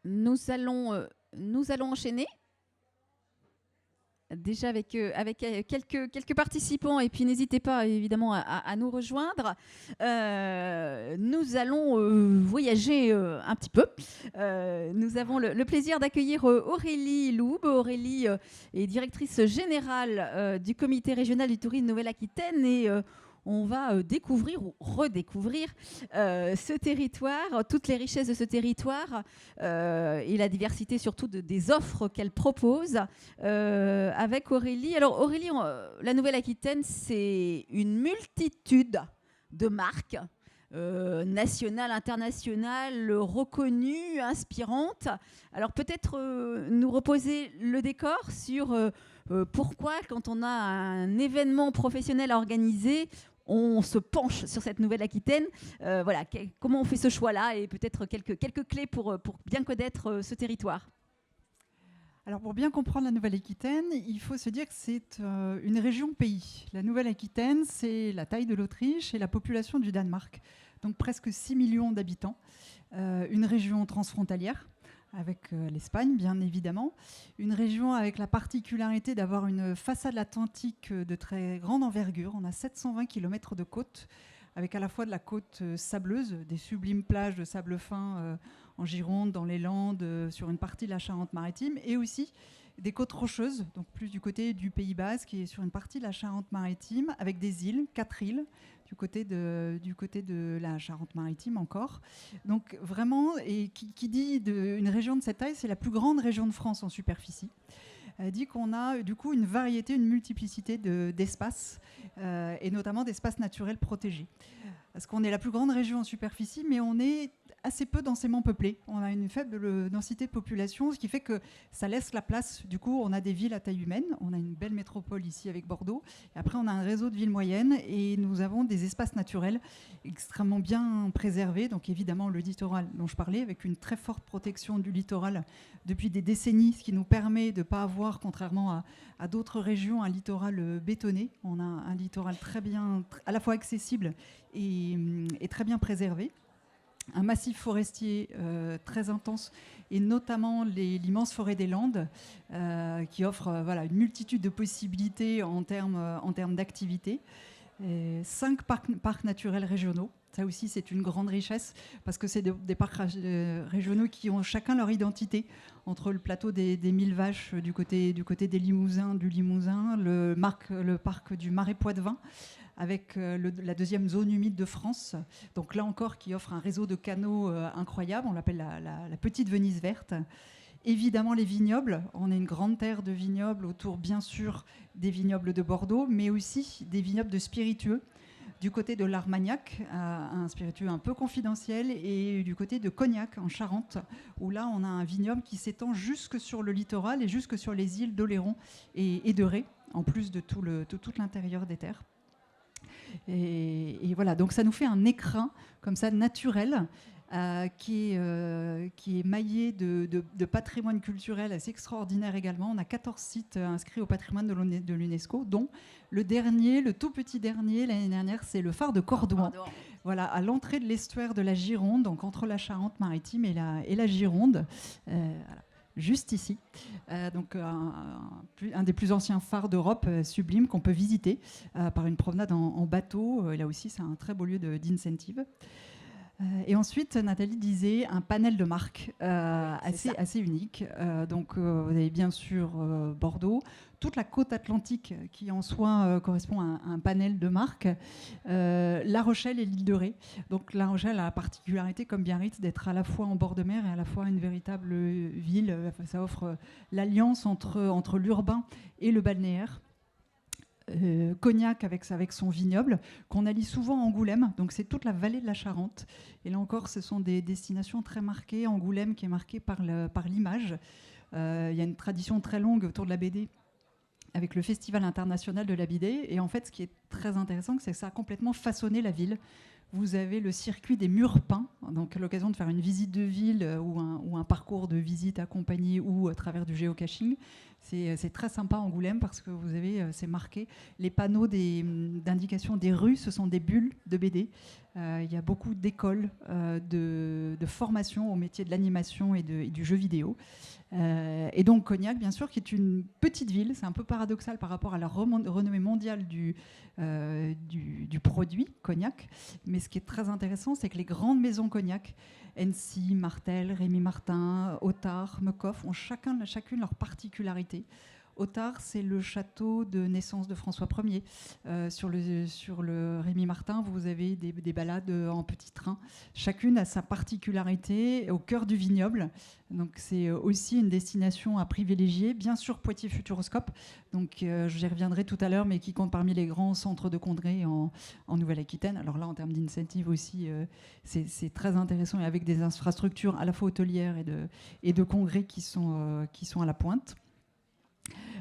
nous allons enchaîner déjà avec quelques participants, et puis n'hésitez pas évidemment à nous rejoindre. Nous allons voyager un petit peu. Nous avons le plaisir d'accueillir Aurélie Loub. Aurélie est directrice générale du comité régional du tourisme Nouvelle-Aquitaine, et on va découvrir ou redécouvrir ce territoire, toutes les richesses de ce territoire et la diversité surtout des offres qu'elle propose avec Aurélie. Alors Aurélie, la Nouvelle-Aquitaine, c'est une multitude de marques nationales, internationales, reconnues, inspirantes. Alors peut-être nous reposer le décor sur pourquoi, quand on a un événement professionnel à organiser, on se penche sur cette Nouvelle-Aquitaine. Voilà, comment on fait ce choix-là, et peut-être quelques clés pour bien connaître ce territoire. Alors, pour bien comprendre la Nouvelle-Aquitaine, il faut se dire que c'est une région-pays. La Nouvelle-Aquitaine, c'est la taille de l'Autriche et la population du Danemark. Donc presque 6 millions d'habitants. Une région transfrontalière, avec l'Espagne, bien évidemment. Une région avec la particularité d'avoir une façade atlantique de très grande envergure. On a 720 km de côte, avec à la fois de la côte sableuse, des sublimes plages de sable fin en Gironde, dans les Landes, sur une partie de la Charente-Maritime, et aussi des côtes rocheuses, donc plus du côté du Pays Basque et sur une partie de la Charente-Maritime, avec des îles, 4 îles, du côté de la Charente-Maritime encore. Donc vraiment, et qui dit une région de cette taille, c'est la plus grande région de France en superficie. Dit qu'on a du coup une variété, une multiplicité d'espaces, et notamment d'espaces naturels protégés. Parce qu'on est la plus grande région en superficie, mais on est assez peu densément peuplé. On a une faible densité de population, ce qui fait que ça laisse la place. Du coup, on a des villes à taille humaine. On a une belle métropole ici avec Bordeaux. Et après, on a un réseau de villes moyennes, et nous avons des espaces naturels extrêmement bien préservés. Donc évidemment, le littoral dont je parlais, avec une très forte protection du littoral depuis des décennies, ce qui nous permet de ne pas avoir, contrairement à d'autres régions, un littoral bétonné. On a un littoral très bien, à la fois accessible et très bien préservé. Un massif forestier très intense, et notamment l'immense forêt des Landes, qui offre une multitude de possibilités en termes d'activité. 5 parcs naturels régionaux. Ça aussi, c'est une grande richesse, parce que c'est des parcs régionaux qui ont chacun leur identité, entre le plateau des 1000 vaches du côté du Limousin, le parc du Marais Poitevin, avec la deuxième zone humide de France. Donc là encore, qui offre un réseau de canaux incroyable. On l'appelle la petite Venise verte. Évidemment, les vignobles. On a une grande terre de vignobles autour, bien sûr, des vignobles de Bordeaux, mais aussi des vignobles de spiritueux. Du côté de l'Armagnac, un spiritueux un peu confidentiel, et du côté de Cognac, en Charente, où là, on a un vignoble qui s'étend jusque sur le littoral et jusque sur les îles d'Oléron et de Ré, en plus de tout l'intérieur des terres. Et voilà, donc ça nous fait un écrin comme ça naturel, qui est maillé de patrimoine culturel assez extraordinaire également. On a 14 sites inscrits au patrimoine de l'UNESCO, dont le tout petit dernier l'année dernière, c'est le phare de Cordouan. Voilà, à l'entrée de l'estuaire de la Gironde, donc entre la Charente-Maritime et la Gironde. Voilà. Juste ici. Donc un des plus anciens phares d'Europe, sublime, qu'on peut visiter par une promenade en bateau. Là aussi, c'est un très beau lieu d'incentive. Et ensuite, Nathalie disait un panel de marques assez unique. Donc vous avez bien sûr Bordeaux, toute la côte atlantique qui en soi correspond à un panel de marques, La Rochelle et l'île de Ré. Donc La Rochelle a la particularité, comme Biarritz, d'être à la fois en bord de mer et à la fois une véritable ville. Ça offre l'alliance entre l'urbain et le balnéaire. Cognac avec son vignoble, qu'on allie souvent à Angoulême, donc c'est toute la vallée de la Charente. Et là encore, ce sont des destinations très marquées. Angoulême qui est marquée par l'image. Il y a une tradition très longue autour de la BD, avec le Festival international de la BD. Et en fait, ce qui est très intéressant, c'est que ça a complètement façonné la ville. Vous avez le circuit des murs peints Donc l'occasion de faire une visite de ville ou un parcours de visite accompagné ou à travers du géocaching. C'est très sympa Angoulême parce que vous avez, c'est marqué, les panneaux d'indication des rues, ce sont des bulles de BD. Il y a beaucoup d'écoles de formation au métier de l'animation et du jeu vidéo. Et donc Cognac, bien sûr, qui est une petite ville, c'est un peu paradoxal par rapport à la renommée mondiale du produit Cognac. Mais ce qui est très intéressant, c'est que les grandes maisons Cognac, Hennecy, Martel, Rémy Martin, Otard, Mecoff, ont chacune leur particularité. Otard, c'est le château de naissance de François Ier. Sur le Rémy Martin, vous avez des balades en petit train. Chacune a sa particularité au cœur du vignoble. Donc c'est aussi une destination à privilégier. Bien sûr, Poitiers Futuroscope, donc j'y reviendrai tout à l'heure, mais qui compte parmi les grands centres de congrès en Nouvelle-Aquitaine. Alors là, en termes d'incentive aussi, c'est très intéressant et avec des infrastructures à la fois hôtelières et de congrès qui sont à la pointe.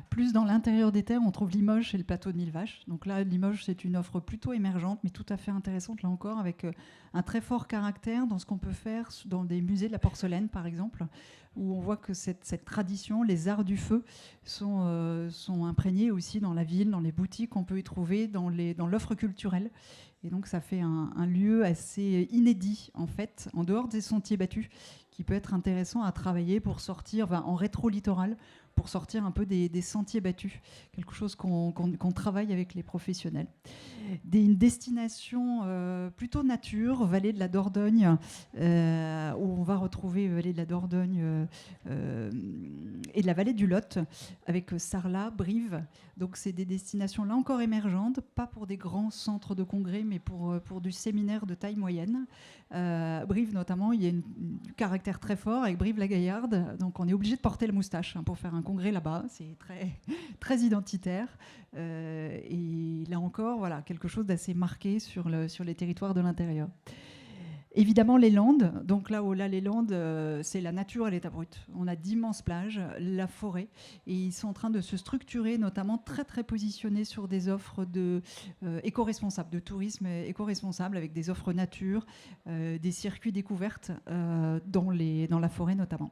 Plus dans l'intérieur des terres, on trouve Limoges et le plateau de Mille Vaches. Donc là, Limoges, c'est une offre plutôt émergente, mais tout à fait intéressante, là encore, avec un très fort caractère dans ce qu'on peut faire dans des musées de la porcelaine, par exemple, où on voit que cette tradition, les arts du feu, sont imprégnés aussi dans la ville, dans les boutiques qu'on peut y trouver, dans l'offre culturelle. Et donc, ça fait un lieu assez inédit, en fait, en dehors des sentiers battus, qui peut être intéressant à travailler pour sortir en rétro-littoral, pour sortir un peu des sentiers battus, quelque chose qu'on travaille avec les professionnels. Une destination plutôt nature, vallée de la Dordogne, où on va retrouver vallée de la Dordogne et de la vallée du Lot, avec Sarlat, Brive. Donc c'est des destinations là encore émergentes, pas pour des grands centres de congrès, mais pour du séminaire de taille moyenne. Brive notamment, il y a un caractère très fort avec Brive-la-Gaillarde, donc on est obligé de porter la moustache pour faire un congrès là-bas, c'est très, très identitaire. Et là encore, voilà, quelque chose d'assez marqué sur les territoires de l'intérieur. Évidemment, les Landes. Donc là, les Landes, c'est la nature à l'état brut. On a d'immenses plages, la forêt, et ils sont en train de se structurer, notamment très très positionnés sur des offres éco-responsables, de tourisme éco-responsable, avec des offres nature, des circuits découvertes dans la forêt notamment.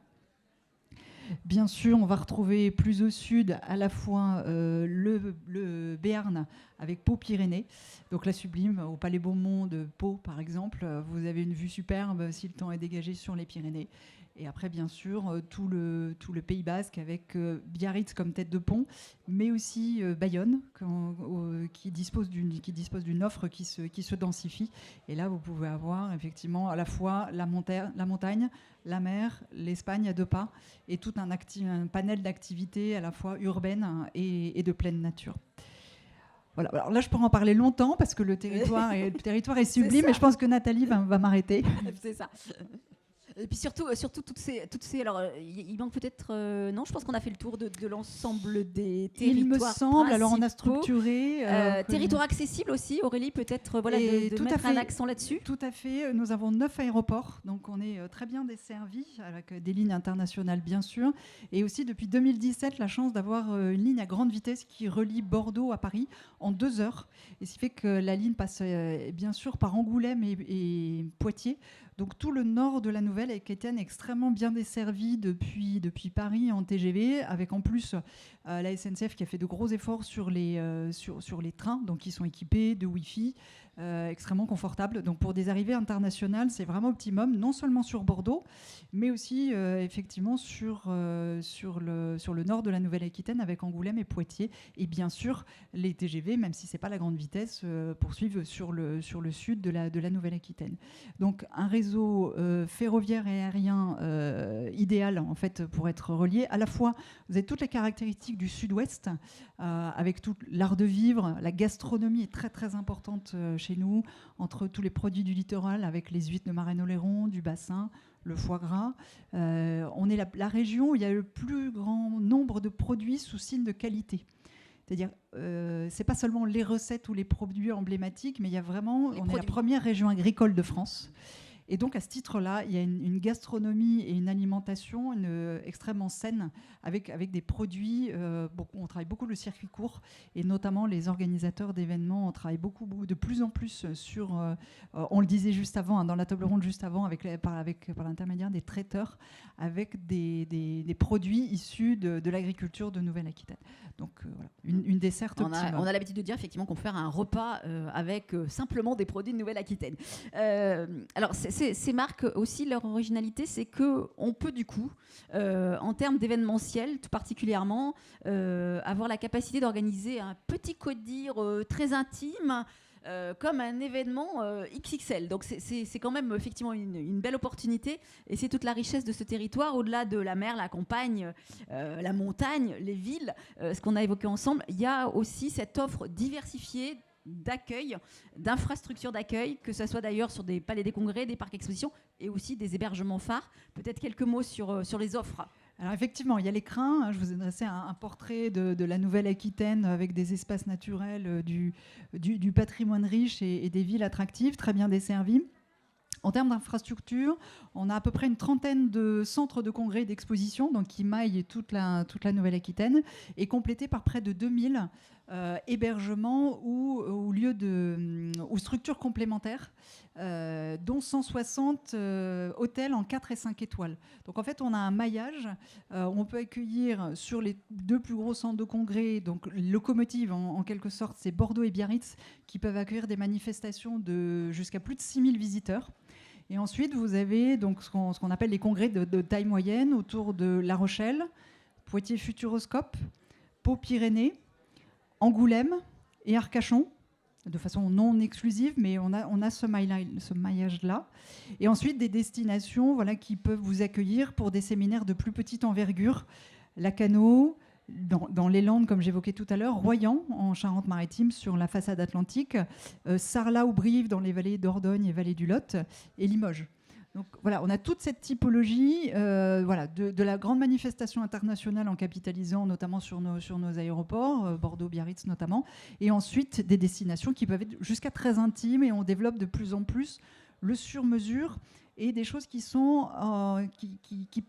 Bien sûr, on va retrouver plus au sud à la fois le Béarn avec Pau-Pyrénées, donc la sublime, au Palais Beaumont de Pau par exemple, vous avez une vue superbe si le temps est dégagé sur les Pyrénées. Et après, bien sûr, tout le Pays Basque avec Biarritz comme tête de pont, mais aussi Bayonne qui dispose d'une offre qui se densifie. Et là, vous pouvez avoir effectivement à la fois la montagne, la mer, l'Espagne à 2 pas, et tout un panel d'activités à la fois urbaines et de pleine nature. Voilà. Alors là, je pourrais en parler longtemps parce que le territoire est sublime, mais je pense que Nathalie va m'arrêter. C'est ça. Et puis surtout toutes ces alors il manque peut-être non, je pense qu'on a fait le tour de l'ensemble des territoires. Il me semble. Alors on a structuré territoire accessible aussi, Aurélie, peut-être de mettre un accent là-dessus. Tout à fait. Nous avons 9 aéroports, donc on est très bien desservis avec des lignes internationales bien sûr, et aussi depuis 2017 la chance d'avoir une ligne à grande vitesse qui relie Bordeaux à Paris en 2 heures, et ce qui fait que la ligne passe bien sûr par Angoulême et Poitiers. Donc tout le nord de la Nouvelle-Aquitaine est extrêmement bien desservi depuis Paris en TGV, avec en plus la SNCF qui a fait de gros efforts sur les trains, donc qui sont équipés de Wi-Fi, extrêmement confortables. Donc pour des arrivées internationales, c'est vraiment optimum, non seulement sur Bordeaux, mais aussi effectivement sur le nord de la Nouvelle-Aquitaine avec Angoulême et Poitiers. Et bien sûr, les TGV, même si c'est pas la grande vitesse, poursuivent sur le sud de la Nouvelle-Aquitaine. Donc un réseau ferroviaire et aérien idéal en fait pour être relié. À la fois, vous avez toutes les caractéristiques du sud-ouest avec tout l'art de vivre, la gastronomie est très très importante chez nous, entre tous les produits du littoral avec les huîtres de Marennes-Oléron, du bassin, le foie gras. On est la région où il y a le plus grand nombre de produits sous signe de qualité. C'est-à-dire, c'est pas seulement les recettes ou les produits emblématiques, mais il y a vraiment, on est la première région agricole de France. Et donc à ce titre-là, il y a une gastronomie et une alimentation extrêmement saine avec des produits. On travaille beaucoup le circuit court et notamment les organisateurs d'événements. On travaille beaucoup de plus en plus sur. On le disait juste avant, dans la table ronde juste avant, par l'intermédiaire des traiteurs, avec des produits issus de l'agriculture de Nouvelle-Aquitaine. Donc voilà, une desserte optimale. On a l'habitude de dire effectivement qu'on peut faire un repas avec simplement des produits de Nouvelle-Aquitaine. Alors ces marques aussi, leur originalité, c'est qu'on peut du coup, en termes d'événementiel tout particulièrement, avoir la capacité d'organiser un petit codir très intime, comme un événement XXL. Donc c'est quand même effectivement une belle opportunité, et c'est toute la richesse de ce territoire, au-delà de la mer, la campagne, la montagne, les villes, ce qu'on a évoqué ensemble. Il y a aussi cette offre diversifiée d'accueil, d'infrastructures d'accueil, que ce soit d'ailleurs sur des palais des congrès, des parcs expositions, et aussi des hébergements phares. Peut-être quelques mots sur les offres. Alors effectivement, il y a l'écrin. Je vous ai dressé un portrait de la Nouvelle-Aquitaine avec des espaces naturels, du patrimoine riche et des villes attractives, très bien desservies. En termes d'infrastructures, on a à peu près une trentaine de centres de congrès et d'expositions, donc qui maillent toute la Nouvelle-Aquitaine, et complétés par près de 2000 hébergements ou structures complémentaires, dont 160 hôtels en 4 et 5 étoiles. Donc en fait, on a un maillage. On peut accueillir sur les 2 plus gros centres de congrès, donc locomotives en quelque sorte, c'est Bordeaux et Biarritz, qui peuvent accueillir des manifestations de jusqu'à plus de 6000 visiteurs. Et ensuite, vous avez donc ce qu'on appelle les congrès de taille moyenne autour de La Rochelle, Poitiers Futuroscope, Pau-Pyrénées, Angoulême et Arcachon, de façon non exclusive, mais on a ce maillage-là. Et ensuite, des destinations qui peuvent vous accueillir pour des séminaires de plus petite envergure. Lacanau, dans les Landes, comme j'évoquais tout à l'heure, Royan, en Charente-Maritime, sur la façade atlantique, Sarlat ou Brive, dans les vallées d'Ordogne et vallées du Lot, et Limoges. Donc voilà, on a toute cette typologie de la grande manifestation internationale en capitalisant notamment sur nos aéroports, Bordeaux, Biarritz notamment, et ensuite des destinations qui peuvent être jusqu'à très intimes, et on développe de plus en plus le sur-mesure et des choses qui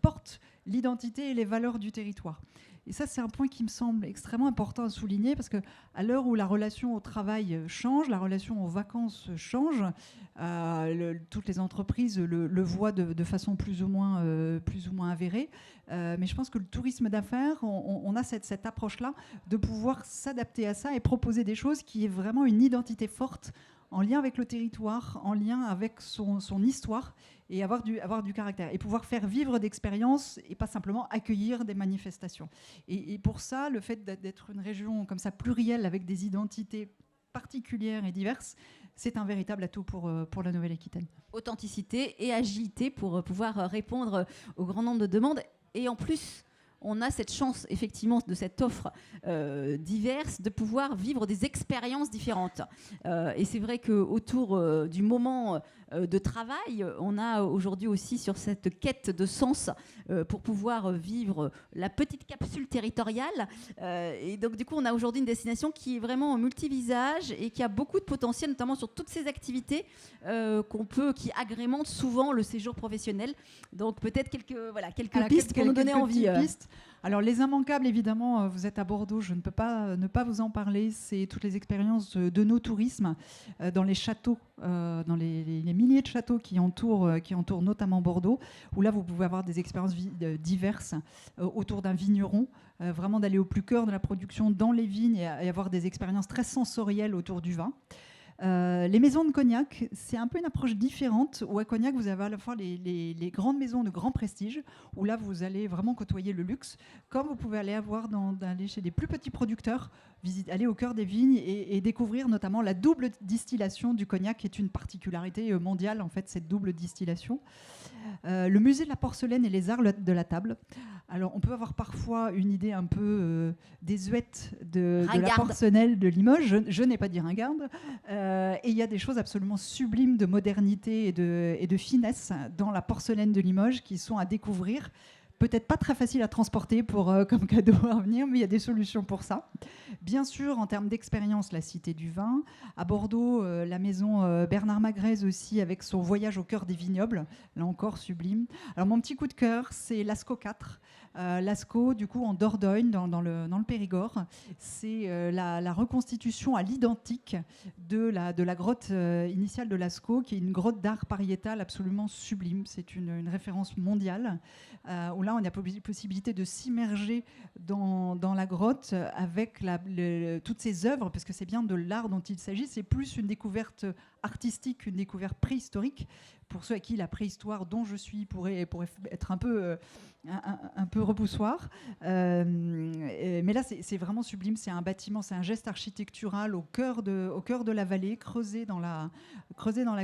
portent l'identité et les valeurs du territoire. Et ça, c'est un point qui me semble extrêmement important à souligner, parce qu'à l'heure où la relation au travail change, la relation aux vacances change, toutes les entreprises le voient de façon plus ou moins avérée. Mais je pense que le tourisme d'affaires, on a cette approche-là de pouvoir s'adapter à ça et proposer des choses qui aient vraiment une identité forte, en lien avec le territoire, en lien avec son histoire, et avoir du caractère, et pouvoir faire vivre d'expériences et pas simplement accueillir des manifestations. Et pour ça, le fait d'être une région comme ça plurielle, avec des identités particulières et diverses, c'est un véritable atout pour la Nouvelle-Aquitaine. Authenticité et agilité pour pouvoir répondre au grand nombre de demandes. Et en plus, on a cette chance, effectivement, de cette offre diverse, de pouvoir vivre des expériences différentes. Et c'est vrai qu'autour du moment de travail, on a aujourd'hui aussi sur cette quête de sens pour pouvoir vivre la petite capsule territoriale. Et donc, du coup, on a aujourd'hui une destination qui est vraiment multivisage et qui a beaucoup de potentiel, notamment sur toutes ces activités qui agrémentent souvent le séjour professionnel. Donc, peut-être quelques pistes pour nous donner envie. Alors, les immanquables, évidemment, vous êtes à Bordeaux, je ne peux pas ne pas vous en parler. C'est toutes les expériences de nos tourismes dans les châteaux, dans les milliers de châteaux qui entourent notamment Bordeaux, où là, vous pouvez avoir des expériences diverses autour d'un vigneron, vraiment d'aller au plus cœur de la production dans les vignes et avoir des expériences très sensorielles autour du vin. Les maisons de Cognac, c'est un peu une approche différente, où à Cognac, vous avez à la fois les grandes maisons de grand prestige, où là, vous allez vraiment côtoyer le luxe, comme vous pouvez aller chez des plus petits producteurs, aller au cœur des vignes et découvrir notamment la double distillation du cognac, qui est une particularité mondiale, en fait, cette double distillation. Le musée de la porcelaine et les arts de la table. Alors, on peut avoir parfois une idée un peu désuète de la porcelaine de Limoges. Je n'ai pas dit ringarde. Et il y a des choses absolument sublimes de modernité et de finesse dans la porcelaine de Limoges qui sont à découvrir. peut-être pas très facile à transporter comme cadeau à venir, mais il y a des solutions pour ça. Bien sûr, en termes d'expérience, la Cité du Vin. À Bordeaux, la maison Bernard Magrez aussi, avec son voyage au cœur des vignobles. Là encore, sublime. Alors, mon petit coup de cœur, c'est Lascaux 4. Lascaux, du coup, en Dordogne, dans le Périgord. C'est la reconstitution à l'identique de la grotte initiale de Lascaux, qui est une grotte d'art pariétal absolument sublime. C'est une référence mondiale, où là, on a la possibilité de s'immerger dans la grotte avec toutes ces œuvres, parce que c'est bien de l'art dont il s'agit. C'est plus une découverte artistique, une découverte préhistorique. Pour ceux à qui la préhistoire dont je suis pourrait être un peu repoussoir. Mais là, c'est vraiment sublime. C'est un bâtiment, c'est un geste architectural au cœur de la vallée, creusé dans la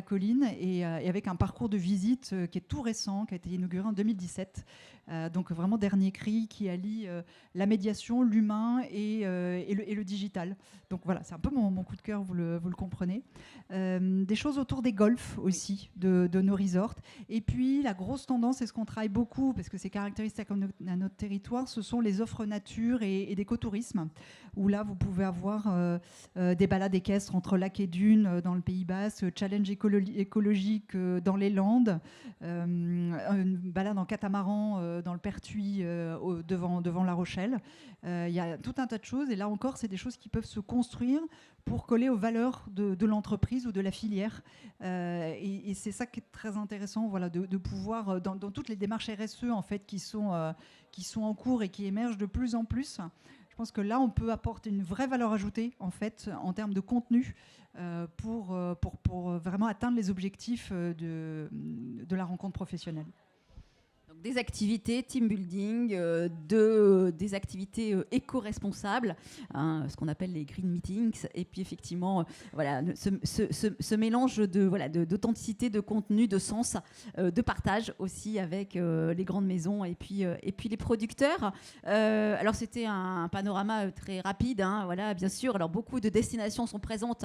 colline, et avec un parcours de visite qui est tout récent, qui a été inauguré en 2017. Donc vraiment dernier cri, qui allie la médiation, l'humain et le digital. Donc voilà, c'est un peu mon coup de cœur, vous le comprenez. Des choses autour des golfs aussi, de nos resorts. Et puis la grosse tendance, et ce qu'on travaille beaucoup, parce que c'est caractéristique à notre territoire, ce sont les offres nature et d'écotourisme, où là vous pouvez avoir des balades équestres entre lac et dunes dans le Pays Basque, challenge écologique dans les Landes, une balade en catamaran dans le Pertuis devant La Rochelle. Il y a tout un tas de choses, et là encore c'est des choses qui peuvent se construire pour coller aux valeurs de l'entreprise ou de la filière. Et c'est ça qui est très intéressant, voilà, de pouvoir, dans toutes les démarches RSE en fait, qui sont en cours et qui émergent de plus en plus. Je pense que là, on peut apporter une vraie valeur ajoutée en fait, en termes de contenu pour vraiment atteindre les objectifs de la rencontre professionnelle. Des activités team building, des activités éco-responsables, ce qu'on appelle les green meetings, et puis effectivement, voilà, ce mélange d'authenticité, de contenu, de sens, de partage aussi avec les grandes maisons et puis les producteurs. Alors c'était un panorama très rapide, voilà, bien sûr. Alors beaucoup de destinations sont présentes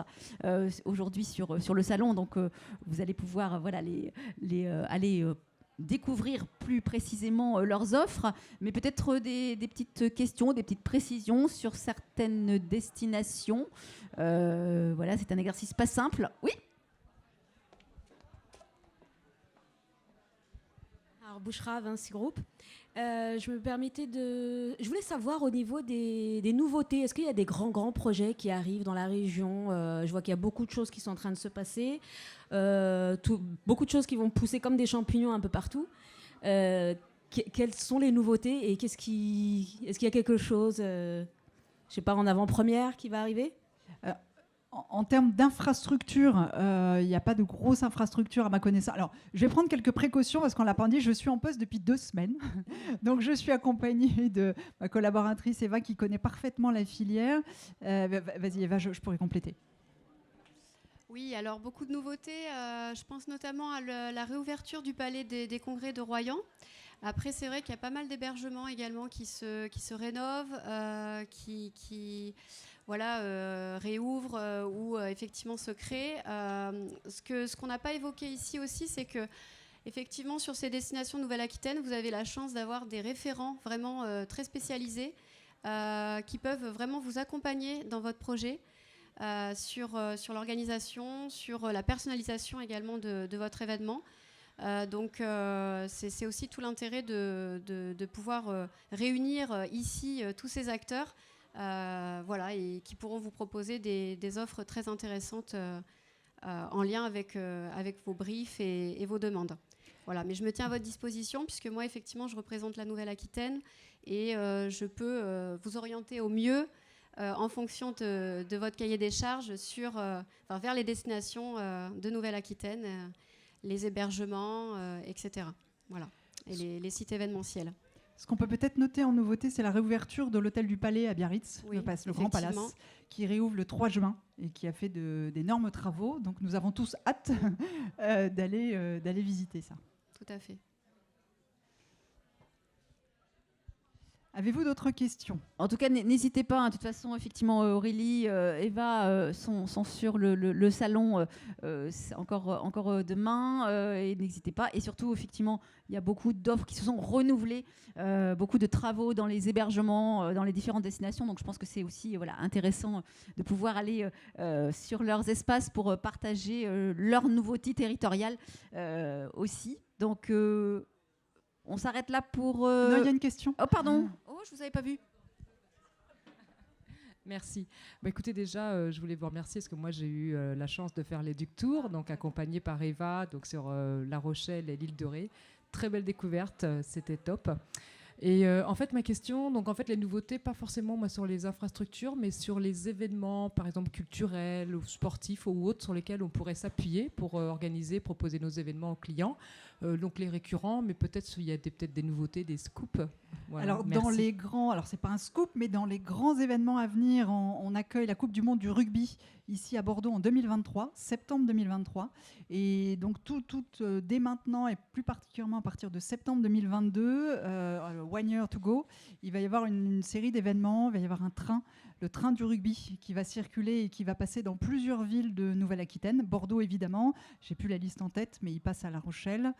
aujourd'hui sur le salon, donc vous allez pouvoir aller découvrir plus précisément leurs offres, mais peut-être des petites questions, des petites précisions sur certaines destinations. Voilà, c'est un exercice pas simple. Oui. Alors, Bouchra, Vinci Group. Je voulais savoir au niveau des nouveautés, est-ce qu'il y a des grands projets qui arrivent dans la région? Je vois qu'il y a beaucoup de choses qui sont en train de se passer, beaucoup de choses qui vont pousser comme des champignons un peu partout. Quelles sont les nouveautés et est-ce qu'il y a quelque chose, je sais pas, en avant-première qui va arriver? En termes d'infrastructure, il n'y a pas de grosse infrastructure à ma connaissance. Alors, je vais prendre quelques précautions parce qu'on l'a pas dit, je suis en poste depuis 2 semaines. Donc, je suis accompagnée de ma collaboratrice Eva qui connaît parfaitement la filière. Vas-y Eva, je pourrais compléter. Oui, alors beaucoup de nouveautés. Je pense notamment à la réouverture du Palais des Congrès de Royan. Après, c'est vrai qu'il y a pas mal d'hébergements également qui se rénovent, qui réouvrent ou effectivement se créent. Ce qu'on n'a pas évoqué ici aussi, c'est que effectivement sur ces destinations Nouvelle-Aquitaine, vous avez la chance d'avoir des référents vraiment très spécialisés qui peuvent vraiment vous accompagner dans votre projet. Sur l'organisation, sur la personnalisation également de votre événement. Donc c'est aussi tout l'intérêt de pouvoir réunir ici tous ces acteurs et qui pourront vous proposer des offres très intéressantes en lien avec vos briefs et vos demandes. Voilà, mais je me tiens à votre disposition puisque moi effectivement je représente la Nouvelle-Aquitaine et je peux vous orienter au mieux en fonction de votre cahier des charges vers les destinations de Nouvelle-Aquitaine, les hébergements, etc. Voilà. Et les sites événementiels. Ce qu'on peut peut-être noter en nouveauté, c'est la réouverture de l'hôtel du Palais à Biarritz, oui, le Grand Palace, qui réouvre le 3 juin et qui a fait d'énormes travaux. Donc nous avons tous hâte d'aller visiter ça. Tout à fait. Avez-vous d'autres questions? En tout cas, n'hésitez pas. De toute façon, effectivement, Aurélie, Eva sont sur le salon encore demain. Et n'hésitez pas. Et surtout, effectivement, il y a beaucoup d'offres qui se sont renouvelées, beaucoup de travaux dans les hébergements, dans les différentes destinations. Donc, je pense que c'est aussi intéressant de pouvoir aller sur leurs espaces pour partager leurs nouveautés territoriales aussi. Donc, on s'arrête là pour... Non, il y a une question. Oh, pardon. Oh, je vous avais pas vu. Merci. Écoutez, déjà, je voulais vous remercier parce que moi, j'ai eu la chance de faire les Duc Tours, donc accompagnée par Eva, donc sur La Rochelle et l'île de Ré. Très belle découverte, c'était top. Et en fait, ma question, donc en fait, les nouveautés, pas forcément moi sur les infrastructures, mais sur les événements, par exemple culturels ou sportifs ou autres, sur lesquels on pourrait s'appuyer pour organiser, proposer nos événements aux clients. Donc les récurrents, mais peut-être il y a peut-être des nouveautés, des scoops. Voilà, alors merci. dans les grands, alors c'est pas un scoop, mais dans les grands événements à venir, on accueille la Coupe du Monde du rugby ici à Bordeaux en 2023, septembre 2023, et donc tout dès maintenant et plus particulièrement à partir de septembre 2022, One Year to Go, il va y avoir une série d'événements, il va y avoir le train du rugby qui va circuler et qui va passer dans plusieurs villes de Nouvelle-Aquitaine. Bordeaux, évidemment, j'ai plus la liste en tête, mais il passe à La Rochelle,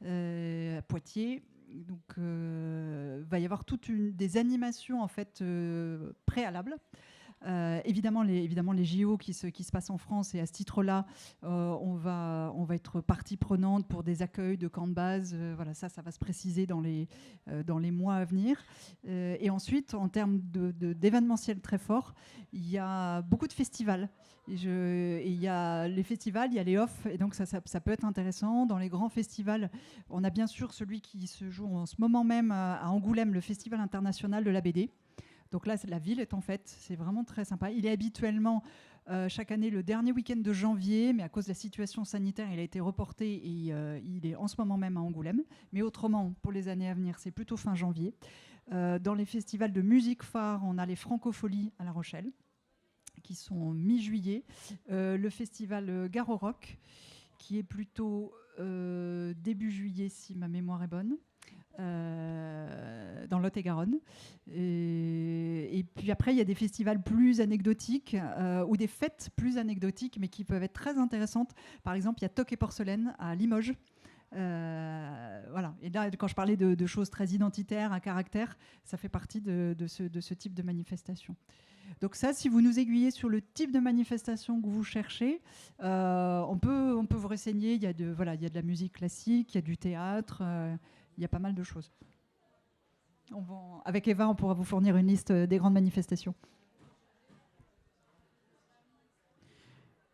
à Poitiers. Donc, va y avoir des animations en fait préalables. Évidemment les JO qui se passent en France, et à ce titre-là, on va être partie prenante pour des accueils de camps de base. Voilà, ça va se préciser dans les mois à venir. Et ensuite, en termes d'événementiel très fort, il y a beaucoup de festivals. Et il y a les festivals, il y a les off, et donc ça peut être intéressant. Dans les grands festivals, on a bien sûr celui qui se joue en ce moment même à Angoulême, le Festival international de la BD. Donc là, la ville est en fête, c'est vraiment très sympa. Il est habituellement chaque année le dernier week-end de janvier, mais à cause de la situation sanitaire, il a été reporté et il est en ce moment même à Angoulême. Mais autrement, pour les années à venir, c'est plutôt fin janvier. Dans les festivals de musique phare, on a les Francopholies à La Rochelle, qui sont mi-juillet. Le festival Garo Rock, qui est plutôt début juillet, si ma mémoire est bonne. Dans Lot-et-Garonne. Et puis après, il y a des festivals plus anecdotiques ou des fêtes plus anecdotiques, mais qui peuvent être très intéressantes. Par exemple, il y a Toc et Porcelaine à Limoges. Voilà. Et là, quand je parlais de choses très identitaires, à caractère, ça fait partie de ce type de manifestation. Donc ça, si vous nous aiguillez sur le type de manifestation que vous cherchez, on peut vous renseigner. Il y a de la musique classique, il y a du théâtre, il y a pas mal de choses. Avec Eva, on pourra vous fournir une liste des grandes manifestations.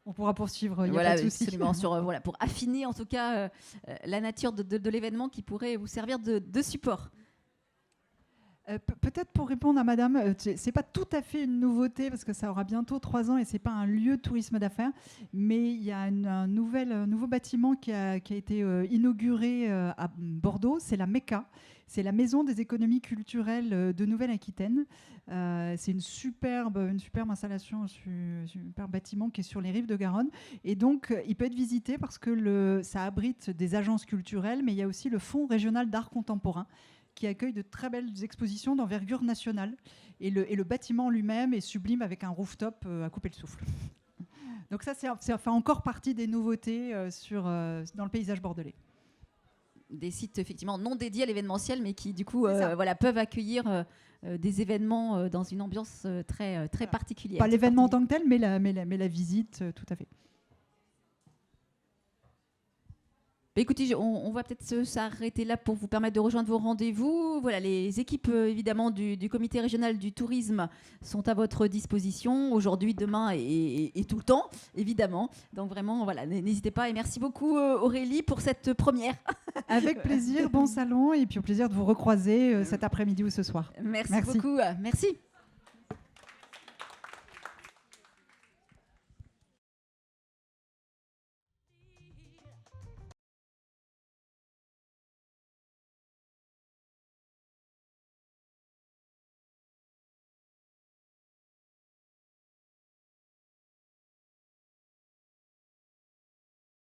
On pourra poursuivre, il n'y a pas de souci. Absolument, pour affiner en tout cas la nature de l'événement qui pourrait vous servir de support. Peut-être pour répondre à madame, c'est pas tout à fait une nouveauté parce que ça aura bientôt 3 ans et c'est pas un lieu de tourisme d'affaires, mais il y a un nouveau bâtiment qui a été inauguré à Bordeaux, c'est la MECA. C'est la Maison des économies culturelles de Nouvelle-Aquitaine. C'est une superbe installation, un superbe bâtiment qui est sur les rives de Garonne. Et donc, il peut être visité parce que ça abrite des agences culturelles, mais il y a aussi le Fonds régional d'art contemporain qui accueille de très belles expositions d'envergure nationale. Et le bâtiment lui-même est sublime avec un rooftop à couper le souffle. Donc ça fait encore partie des nouveautés dans le paysage bordelais. Des sites effectivement non dédiés à l'événementiel, mais qui du coup peuvent accueillir des événements dans une ambiance très particulière. Pas l'événement en tant que tel, mais la visite, tout à fait. Écoutez, on va peut-être s'arrêter là pour vous permettre de rejoindre vos rendez-vous. Voilà, les équipes évidemment du comité régional du tourisme sont à votre disposition aujourd'hui, demain et tout le temps, évidemment. Donc vraiment, voilà, n'hésitez pas. Et merci beaucoup Aurélie pour cette première. Avec plaisir, bon salon et puis au plaisir de vous recroiser cet après-midi ou ce soir. Merci beaucoup. Merci.